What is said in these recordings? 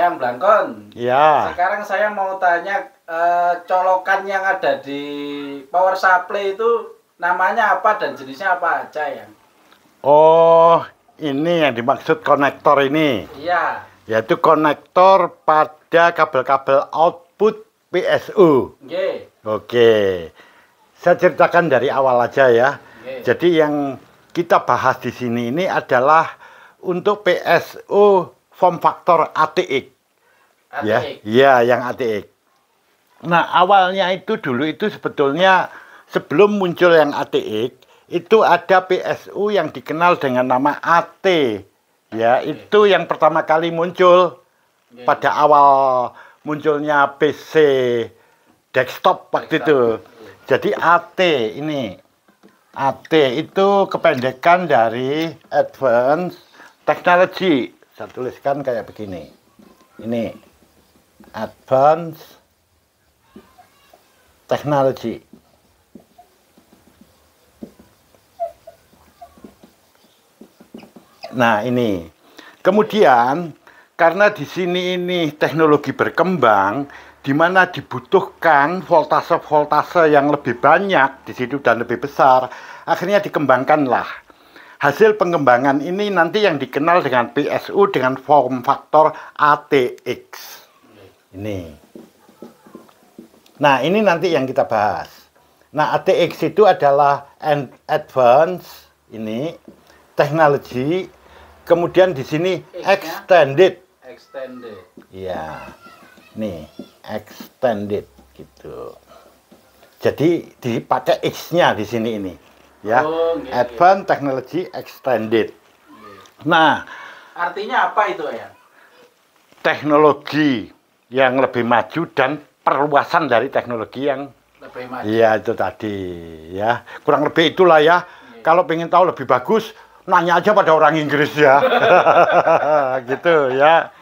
Yang Blangkon. Ya. Sekarang saya mau tanya colokan yang ada di power supply itu namanya apa dan jenisnya apa aja ya? Oh, ini yang dimaksud konektor ini. Iya. Yaitu konektor pada kabel-kabel output PSU. Nggih. Oke. Saya ceritakan dari awal aja ya. Nggih. Jadi yang kita bahas di sini ini adalah untuk PSU form factor ATX. Ya, ATX. ya yang ATX. Nah, awalnya itu dulu itu sebetulnya sebelum muncul yang ATX, itu ada PSU yang dikenal dengan nama AT. Ya, itu yang pertama kali muncul pada awal munculnya PC desktop waktu itu. Jadi AT ini. AT itu kependekan dari Advanced Technology. Saya tuliskan kayak begini. Ini Advanced Technology. Nah, ini. Kemudian karena di sini ini teknologi berkembang di mana dibutuhkan voltase-voltase yang lebih banyak di situ dan lebih besar, akhirnya dikembangkanlah. Hasil pengembangan ini nanti yang dikenal dengan PSU dengan form factor ATX. Ini. Nah, ini nanti yang kita bahas. Nah, ATX itu adalah advance ini teknologi, kemudian di sini extended. Extended. Iya. Nih, extended gitu. Jadi dipakai X-nya di sini ini. Ya. Oh, Advanced Technology Extended. Nah, artinya apa itu ya? Teknologi yang lebih maju dan perluasan dari teknologi yang lebih maju. Iya, itu tadi ya. Kurang lebih itulah ya. Kalau pengen tahu lebih bagus, nanya aja pada orang Inggris ya. Gitu ya.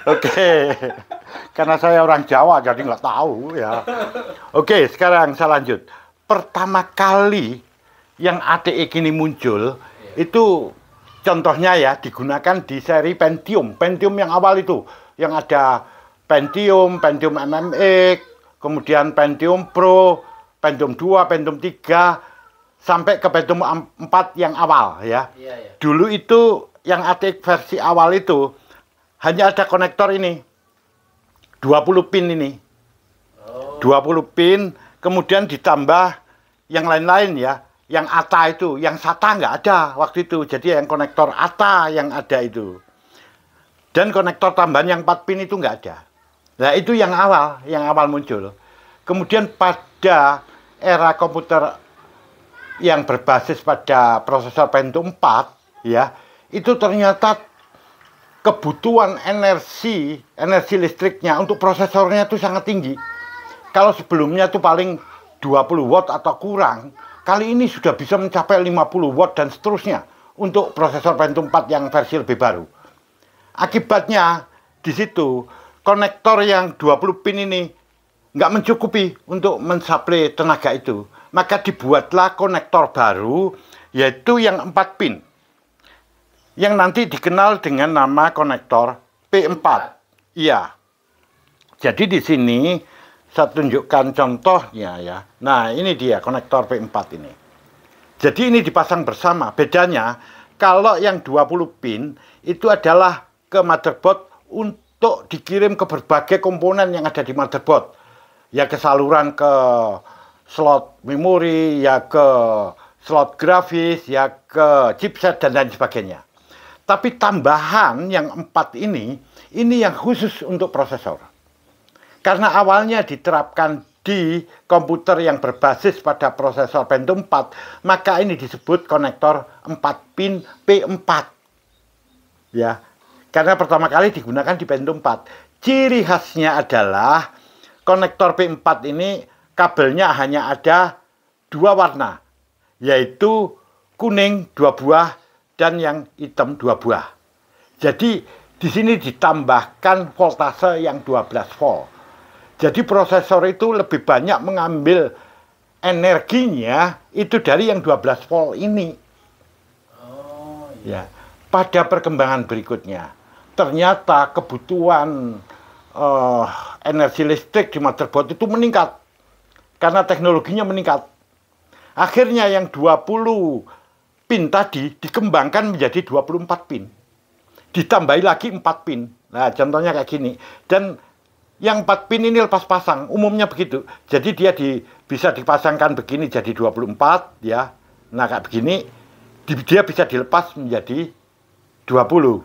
Oke. Karena saya orang Jawa jadi nggak tahu ya. Oke, sekarang saya lanjut. Pertama kali yang ATX ini muncul itu contohnya ya digunakan di seri Pentium. Pentium yang awal itu yang ada Pentium, Pentium MMX, kemudian Pentium Pro, Pentium 2, Pentium 3 sampai ke Pentium 4 yang awal ya. Dulu itu yang ATX versi awal itu hanya ada konektor ini 20 pin ini. 20 pin, kemudian ditambah yang lain-lain ya. Yang ATA itu, yang SATA nggak ada waktu itu. Jadi yang konektor ATA yang ada itu. Dan konektor tambahan yang 4 pin itu nggak ada. Nah, itu yang awal muncul. Kemudian pada era komputer yang berbasis pada prosesor Pentium 4 ya, itu ternyata kebutuhan energi listriknya untuk prosesornya itu sangat tinggi. Kalau sebelumnya itu paling 20 watt atau kurang, kali ini sudah bisa mencapai 50 watt dan seterusnya untuk prosesor Pentium 4 yang versi lebih baru. Akibatnya di situ konektor yang 20 pin ini nggak mencukupi untuk mensuplai tenaga itu. Maka dibuatlah konektor baru yaitu yang 4 pin. Yang nanti dikenal dengan nama konektor P4. Iya. Jadi di sini saya tunjukkan contohnya ya. Nah, ini dia konektor P4 ini. Jadi ini dipasang bersama. Bedanya kalau yang 20 pin itu adalah ke motherboard untuk dikirim ke berbagai komponen yang ada di motherboard. Ya ke saluran ke slot memori, ya ke slot grafis, ya ke chipset dan lain sebagainya. Tapi tambahan yang 4 ini yang khusus untuk prosesor. Karena awalnya diterapkan di komputer yang berbasis pada prosesor Pentium 4, maka ini disebut konektor 4 pin P4. Ya. Karena pertama kali digunakan di Pentium 4. Ciri khasnya adalah konektor P4 ini kabelnya hanya ada 2 warna, yaitu kuning 2 buah dan yang hitam 2 buah. Jadi di sini ditambahkan voltase yang 12 volt. Jadi prosesor itu lebih banyak mengambil energinya itu dari yang 12 volt ini. Ya. Pada perkembangan berikutnya, ternyata kebutuhan energi listrik di motherboard itu meningkat karena teknologinya meningkat. Akhirnya yang 20 pin tadi dikembangkan menjadi 24 pin. Ditambahi lagi 4 pin. Nah, contohnya kayak gini. Dan yang 4 pin ini lepas pasang, umumnya begitu. Jadi dia bisa dipasangkan begini jadi 24 ya. Nah, kayak begini dia bisa dilepas menjadi 20.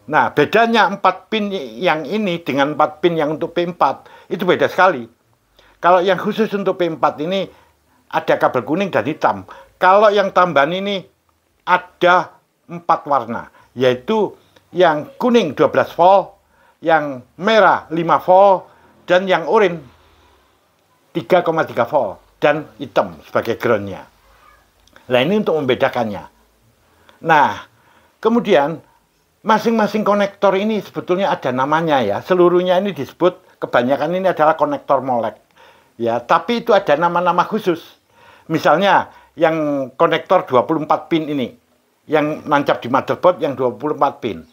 Nah, bedanya 4 pin yang ini dengan 4 pin yang untuk P4 itu beda sekali. Kalau yang khusus untuk P4 ini ada kabel kuning dan hitam. Kalau yang tambahan ini ada 4 warna, yaitu yang kuning 12 volt, yang merah 5 volt, dan yang oranye 3,3 volt, dan hitam sebagai groundnya. Nah, ini untuk membedakannya. Nah, kemudian masing-masing konektor ini sebetulnya ada namanya ya. Seluruhnya ini disebut, kebanyakan ini adalah konektor molek. Ya, tapi itu ada nama-nama khusus. Misalnya yang konektor 24 pin ini, yang nancap di motherboard yang 24 pin.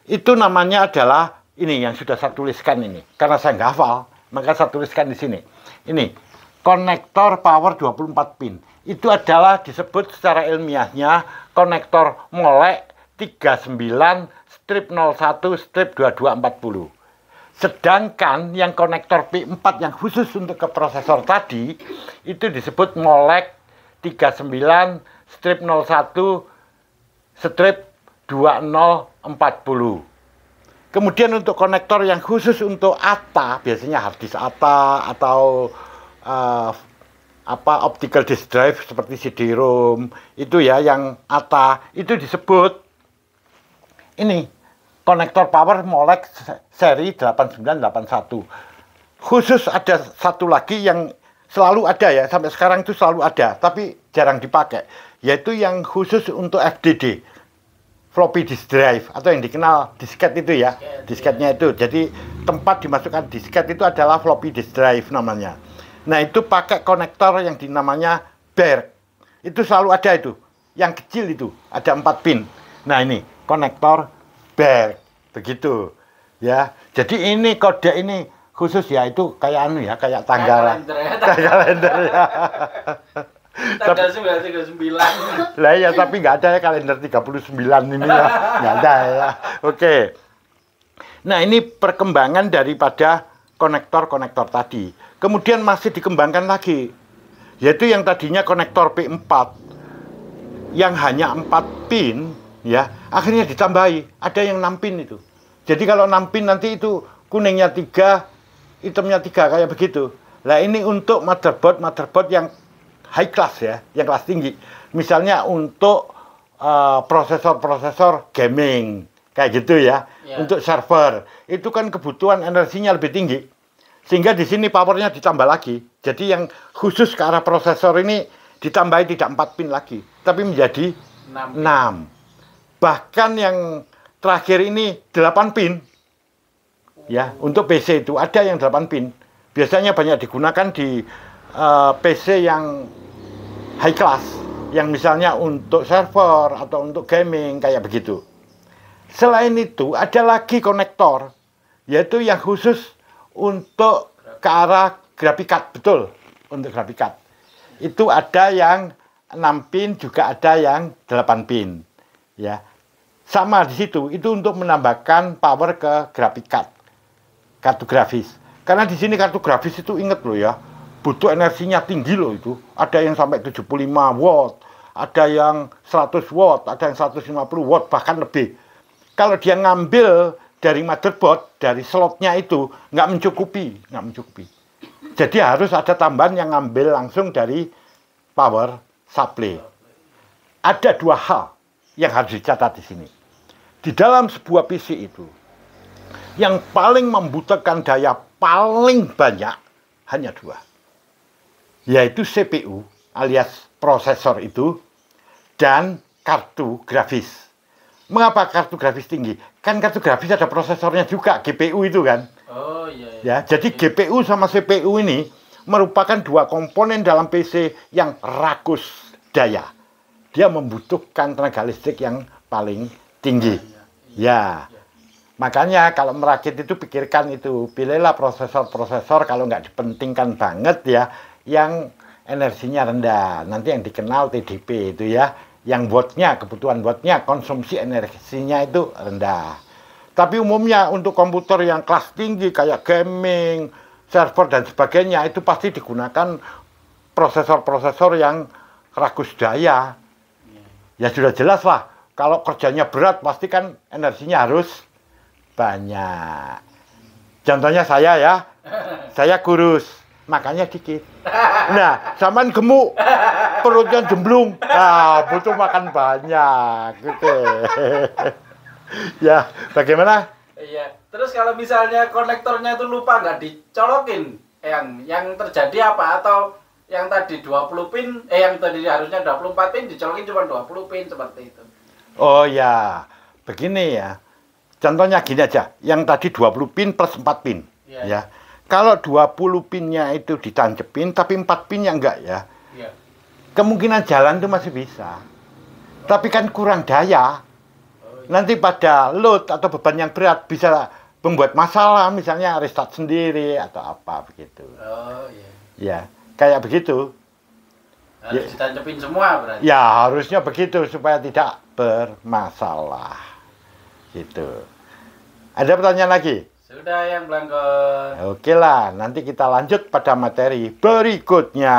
Itu namanya adalah ini yang sudah saya tuliskan ini. Karena saya nggak hafal, maka saya tuliskan di sini. Ini konektor power 24 pin. Itu adalah disebut secara ilmiahnya konektor molek 39/01/2240. Sedangkan yang konektor P4 yang khusus untuk ke prosesor tadi itu disebut molek 39/01/2040. Kemudian untuk konektor yang khusus untuk ATA, biasanya hard disk ATA atau optical disk drive seperti CD-ROM itu ya, yang ATA itu disebut ini konektor power molek seri 8981. Khusus ada satu lagi yang selalu ada ya, sampai sekarang itu selalu ada, tapi jarang dipakai, yaitu yang khusus untuk FDD, floppy disk drive, atau yang dikenal disket itu ya, disketnya itu. Jadi tempat dimasukkan disket itu adalah floppy disk drive namanya. Nah, itu pakai konektor yang dinamanya BERC. Itu selalu ada itu, yang kecil itu, ada 4 pin. Nah, ini konektor BERC, begitu ya. Jadi ini kode ini khusus ya, itu kayak anu ya, kayak tanggal, kayak kalender ya. Tanggal 939. Lah ya, tapi nggak ada ya kalender 39 ini ya, nggak ada ya. Oke. Nah, ini perkembangan daripada konektor-konektor tadi. Kemudian masih dikembangkan lagi, yaitu yang tadinya konektor P4 yang hanya 4 pin ya, akhirnya ditambahi ada yang 6 pin itu. Jadi kalau 6 pin nanti itu kuningnya 3, hitamnya 3 kayak begitu. Nah, ini untuk motherboard yang high class ya, yang kelas tinggi. Misalnya untuk prosesor gaming kayak gitu ya. Untuk server itu kan kebutuhan energinya lebih tinggi, sehingga di sini powernya ditambah lagi. Jadi yang khusus ke arah prosesor ini ditambahi tidak 4 pin lagi, tapi menjadi 6. Bahkan yang terakhir ini 8 pin. Ya, untuk PC itu ada yang 8 pin. Biasanya banyak digunakan di PC yang high class, yang misalnya untuk server atau untuk gaming kayak begitu. Selain itu ada lagi konektor, yaitu yang khusus untuk ke arah graphic card, betul, untuk graphic card. Itu ada yang 6 pin, juga ada yang 8 pin. Ya. Sama di situ, itu untuk menambahkan power ke graphic card, kartu grafis. Karena di sini kartu grafis itu inget loh ya, butuh energinya tinggi loh itu. Ada yang sampai 75 watt, ada yang 100 watt, ada yang 150 watt, bahkan lebih. Kalau dia ngambil dari motherboard, dari slotnya itu, nggak mencukupi. Jadi harus ada tambahan yang ngambil langsung dari power supply. Ada 2 hal yang harus dicatat di sini. Di dalam sebuah PC itu, yang paling membutuhkan daya paling banyak hanya 2. Yaitu CPU alias prosesor itu, dan kartu grafis. Mengapa kartu grafis tinggi? Kan kartu grafis ada prosesornya juga, GPU itu kan. Oh iya. Ya, jadi GPU sama CPU ini merupakan 2 komponen dalam PC yang rakus daya. Dia membutuhkan tenaga listrik yang paling tinggi. Ya. Makanya kalau merakit itu pikirkan itu, pilihlah prosesor-prosesor kalau nggak dipentingkan banget ya, yang energinya rendah. Nanti yang dikenal TDP itu ya, yang wattnya, kebutuhan wattnya, konsumsi energinya itu rendah. Tapi umumnya untuk komputer yang kelas tinggi kayak gaming, server dan sebagainya itu pasti digunakan prosesor-prosesor yang rakus daya. Ya sudah jelas lah, kalau kerjanya berat pasti kan energinya harus banyak. Contohnya saya ya, saya kurus, makannya dikit. Nah, zaman gemuk, perutnya jemblung, nah, butuh makan banyak, gitu. Ya, bagaimana? Iya. Terus kalau misalnya konektornya itu lupa nggak dicolokin, yang terjadi apa? Atau yang tadi 20 pin, yang tadi harusnya 24 pin dicolokin cuma 20 pin seperti itu. Oh ya, begini ya. Contohnya gini aja, yang tadi 20 pin plus 4 pin. Iya. Ya. Kalau 20 pinnya itu ditancepin, tapi 4 pinnya enggak ya. Iya. Kemungkinan jalan itu masih bisa. Tapi kan kurang daya. Nanti pada load atau beban yang berat bisa membuat masalah, misalnya restart sendiri atau apa begitu. Oh iya. Ya, kayak begitu. Harus ditancepin semua berarti. Ya, harusnya begitu supaya tidak bermasalah. Gitu. Ada pertanyaan lagi? Sudah yang belangkon. Oke lah, nanti kita lanjut pada materi berikutnya.